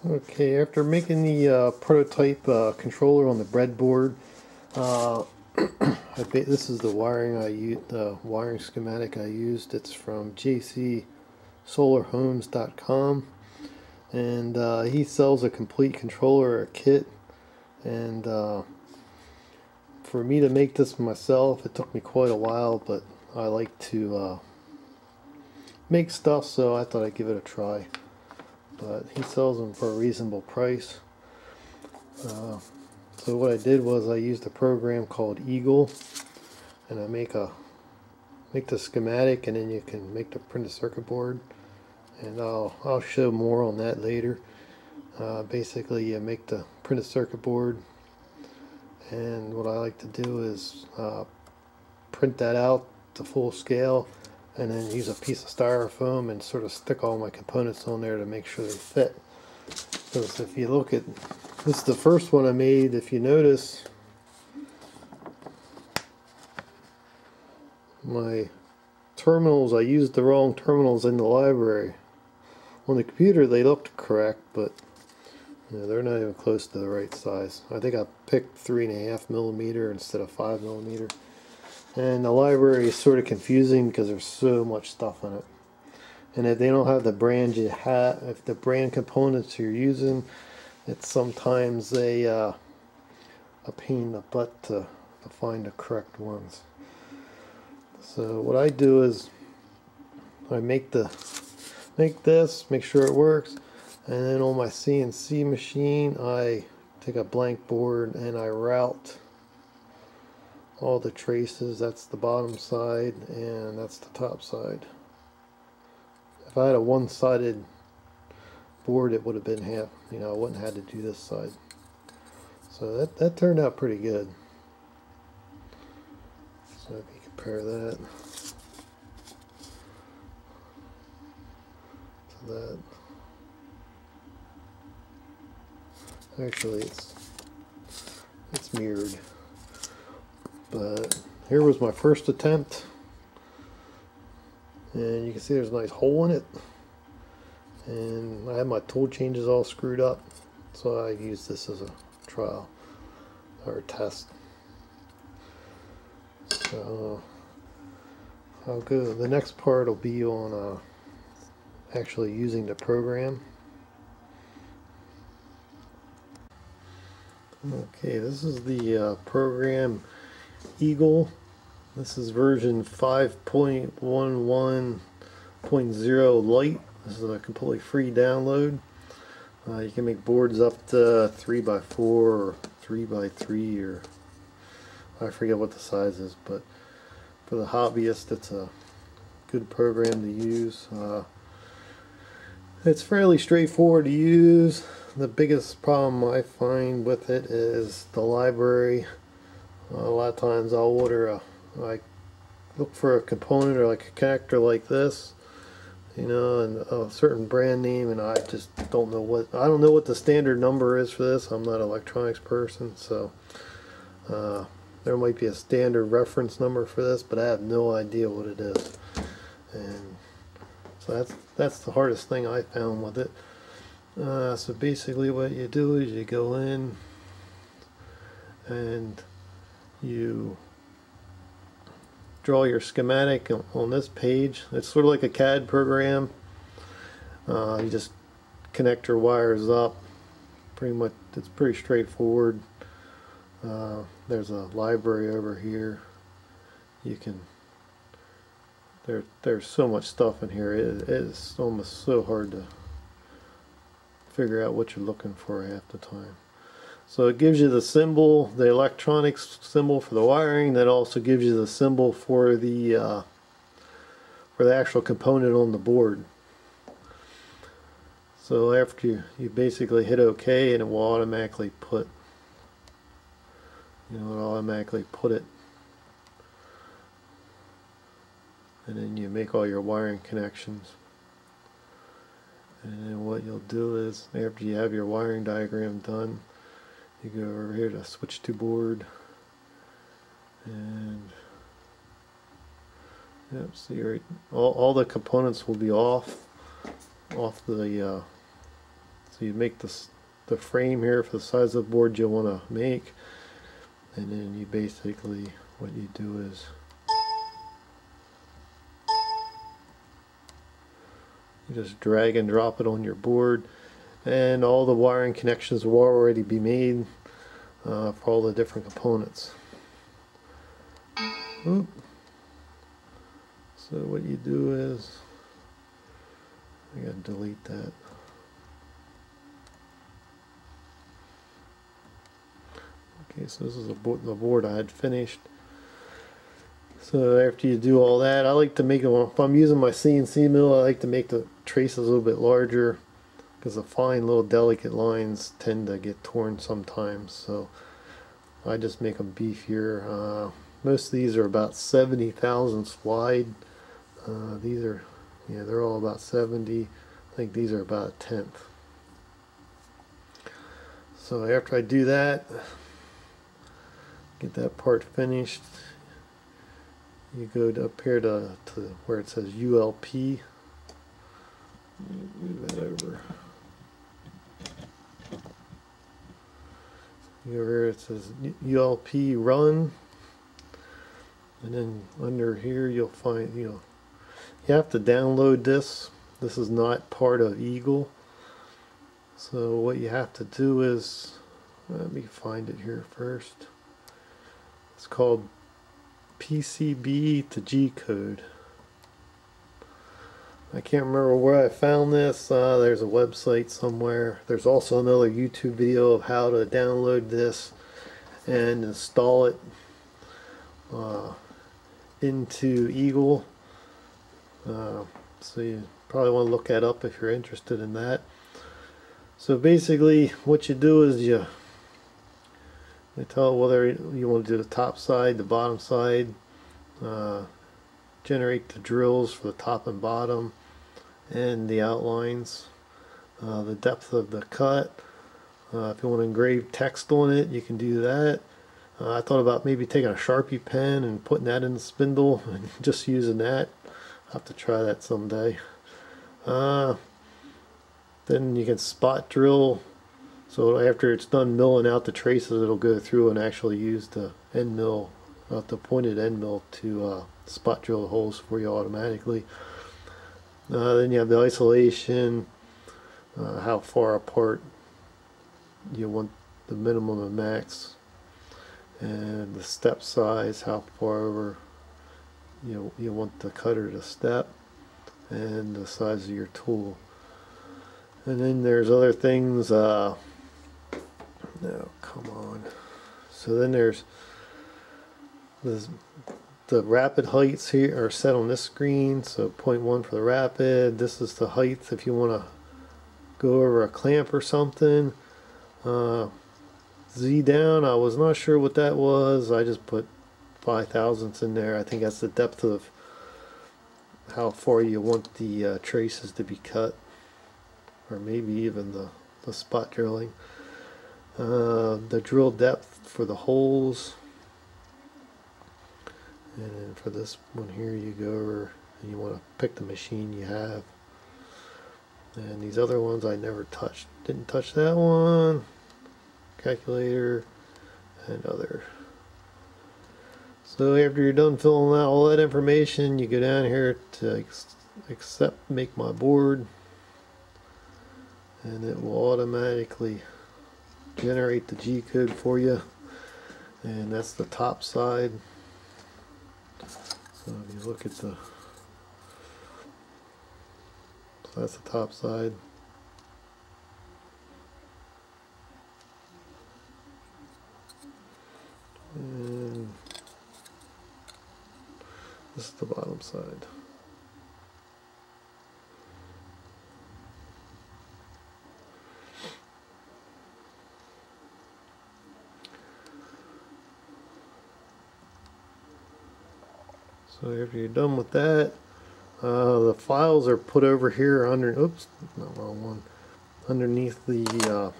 Okay, after making the prototype controller on the breadboard, uh, this is the wiring I used, the wiring schematic I used. It's from jcsolarhomes.com, and he sells a complete controller, a kit. And for me to make this myself, it took me quite a while, but I like to make stuff, so I thought I'd give it a try. But he sells them for a reasonable price. So what I did was I used a program called Eagle, and I make the schematic, and then you can make the printed circuit board, and I'll show more on that later. Basically, you make the printed circuit board, and what I like to do is print that out to full scale, and then use a piece of styrofoam and sort of stick all my components on there to make sure they fit. Because if you look at this, is the first one I made. If you notice, my terminals, I used the wrong terminals in the library. On the computer they looked correct, but they're not even close to the right size. I think I picked 3.5 millimeter instead of 5 millimeter. And the library is sort of confusing because there's so much stuff in it. And if they don't have the brand you have, if the brand components you're using, it's sometimes a pain in the butt to find the correct ones. So what I do is I make this, make sure it works, and then on my CNC machine I take a blank board and I route all the traces. That's the bottom side and that's the top side. If I had a one-sided board, it would have been half, I wouldn't have had to do this side. So that turned out pretty good. So if you compare that to that, actually it's mirrored. But here was my first attempt, and you can see there's a nice hole in it, and I had my tool changes all screwed up, so I used this as a trial or a test. So I'll go, the next part will be on actually using the program. Okay, this is the program Eagle. This is version 5.11.0 Lite. This is a completely free download. You can make boards up to 3x4 or 3x3, or I forget what the size is, but for the hobbyist it's a good program to use. It's fairly straightforward to use. The biggest problem I find with it is the library. A lot of times I'll order I look for a component or like a connector like this, and a certain brand name, and I just don't know what the standard number is for this. I'm not an electronics person, so there might be a standard reference number for this, but I have no idea what it is. And so that's the hardest thing I found with it. So basically what you do is you go in and you draw your schematic on this page. It's sort of like a CAD program. You just connect your wires up. Pretty much, it's pretty straightforward. There's a library over here. You can. There's so much stuff in here. It is almost so hard to figure out what you're looking for half the time. So it gives you the symbol, the electronics symbol for the wiring. That also gives you the symbol for the actual component on the board. So after you basically hit OK, and it will automatically put, it. And then you make all your wiring connections. And then what you'll do is, after you have your wiring diagram done, you go over here to switch to board, and see, right, all the components will be off the So you make the frame here for the size of the board you want to make, and then you basically, what you do is you just drag and drop it on your board, and all the wiring connections will already be made for all the different components. Oop. So what you do is, I gotta delete that. Okay, so this is the board I had finished. So after you do all that, I like to make it, if I'm using my CNC mill, I like to make the traces a little bit larger, because the fine little delicate lines tend to get torn sometimes. So I just make them beefier. Most of these are about 70 thousandths wide. These are, yeah, they're all about 70. I think these are about a tenth. So after I do that, get that part finished, you go up here to where it says ULP. Move that over. You go over here, it says ULP run, and then under here you'll find, you have to download this. This is not part of Eagle. So what you have to do is, let me find it here first. It's called pcb-gcode. I can't remember where I found this. There's a website somewhere. There's also another YouTube video of how to download this and install it into Eagle. So you probably want to look that up if you're interested in that. So basically what you do is you tell whether you want to do the top side, the bottom side, generate the drills for the top and bottom, and the outlines, the depth of the cut. If you want to engrave text on it, you can do that. I thought about maybe taking a Sharpie pen and putting that in the spindle and just using that. I'll have to try that someday. Then you can spot drill. So after it's done milling out the traces, it'll go through and actually use the end mill, the pointed end mill, to spot drill the holes for you automatically. Then you have the isolation, how far apart you want the minimum and max, and the step size, how far over you want the cutter to step, and the size of your tool. And then there's other things. No, come on. So then there's the rapid heights here are set on this screen. So 0.1 for the rapid. This is the height if you want to go over a clamp or something. Z down, I was not sure what that was. I just put 5 thousandths in there. I think that's the depth of how far you want the traces to be cut, or maybe even the spot drilling. The drill depth for the holes, and then for this one here you go over and you want to pick the machine you have. And these other ones I never touched. Didn't touch that one. Calculator and other. So after you're done filling out all that information, you go down here to accept make my board, and it will automatically generate the G-code for you, and that's the top side. So if you look at so that's the top side. And this is the bottom side. So after you're done with that, the files are put over here under. Oops, not wrong one. Underneath the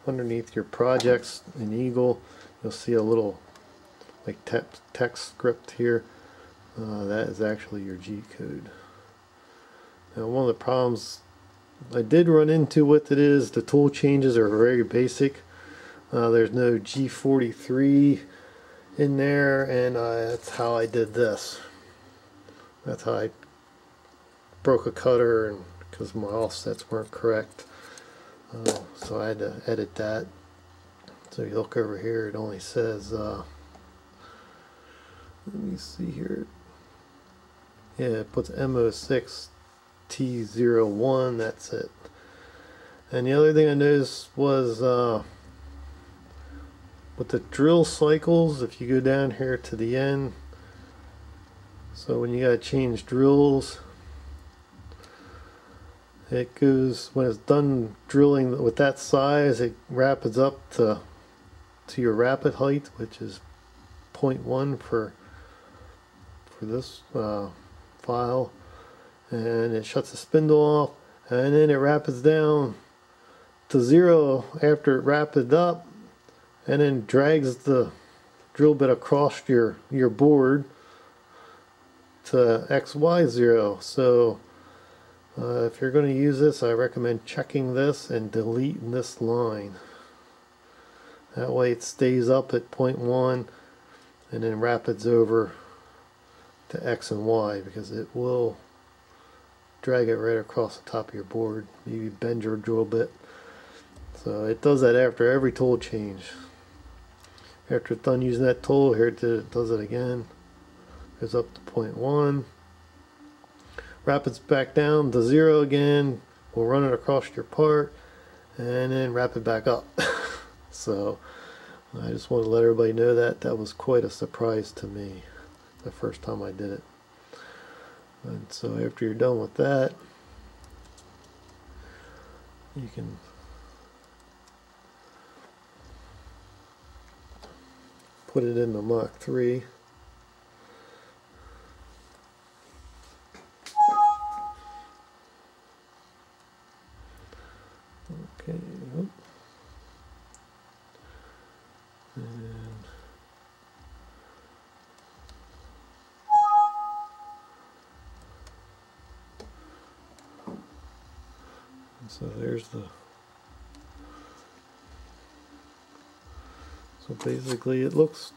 underneath your projects in Eagle, you'll see a little like text script here. That is actually your G code. Now, one of the problems I did run into what it is. The tool changes are very basic. There's no G43 in there, and that's how I did this. That's how I broke a cutter, and because my offsets weren't correct, so I had to edit that. So if you look over here, it only says let me see here. Yeah, it puts MO6 T01, that's it. And the other thing I noticed was with the drill cycles, if you go down here to the end, so when you gotta change drills, it goes, when it's done drilling with that size, it rapids up to your rapid height, which is 0.1 for this file, and it shuts the spindle off, and then it rapids down to 0 after it rapid up, and then drags the drill bit across your board to XY0. So if you're going to use this, I recommend checking this and deleting this line. That way it stays up at 0.1 and then rapids over to X and Y, because it will drag it right across the top of your board, maybe bend your drill bit. So it does that after every tool change. After it's done using that tool, here it does it again. Goes up to 0.1, rapids back down to 0 again. We'll run it across your part, and then rapid back up. So I just want to let everybody know that that was quite a surprise to me the first time I did it. And so after you're done with that, you can put it in the Mach 3. Okay. So there's the, so basically it looks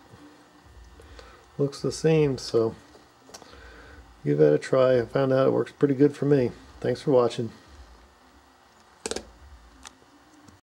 the same, so give that a try. I found out it works pretty good for me. Thanks for watching.